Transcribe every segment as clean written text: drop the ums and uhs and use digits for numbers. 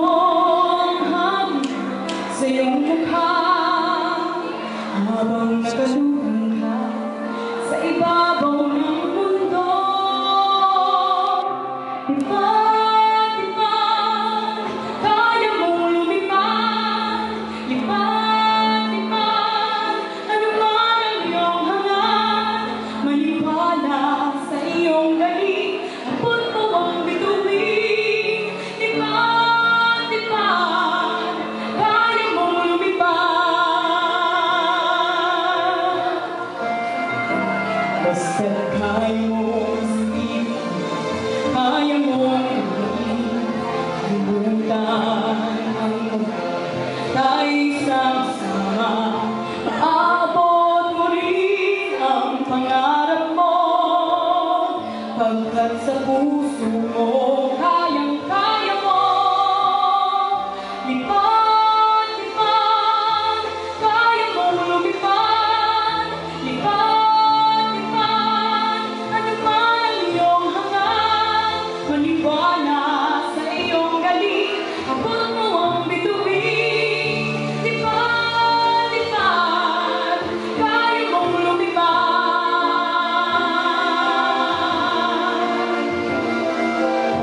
mo ang hangin sa iyong mukha habang nakaluhang ka sa ibabaw ng mundo. Diba, diba, kaya mong lumipad. Lipad, lipad, ano man ang iyong hangat. Maniwala sa iyong galing, abot mo ang bituin. Lipad, lipad, kaya mong lumipad. Basta't kaya mong isipin, kaya mong limutan ang tayo'y sama-sama. Maabot mo rin ang pangarap mo, pagkat sa puso mo kayang-kaya mo. Lipad, lipad, kaya mong lumipad. Lipad, lipad, ano man ang iyong hangat. Maniwala sa iyong galing, abot mo ang bituin. Lipad, lipad, kaya mong lumipad.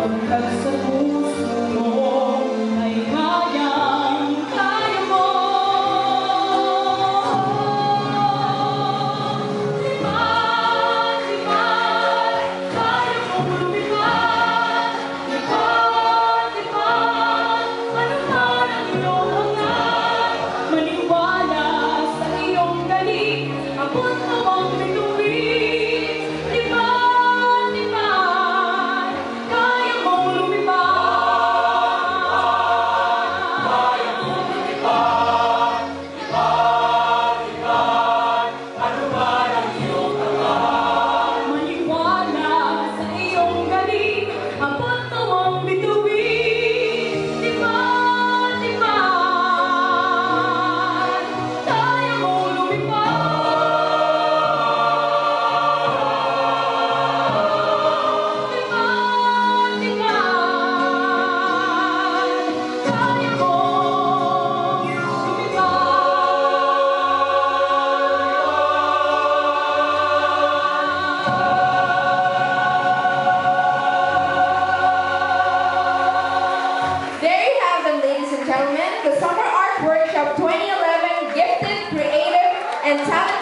Pagkat sa puso mo ay kayang-kaya mo. Lipad, lipad, kaya mong lumipad. Lipad, lipad, ano man ang iyong hangat. Maniwala sa iyong galing, abot mo ang bituin. Lipad, lipad, kaya mong lumipad. Kaya mong lumipad. Lipad, lipad, ano man ang iyong hangat. Maniwala sa iyong galing, abot mo ang bituin. Lipad, lipad, kaya mong lumipad. Lipad, lipad, kaya mong lumipad. There you have them, ladies and gentlemen, the Summer Art Workshop 2011 Gifted, Creative, and Talented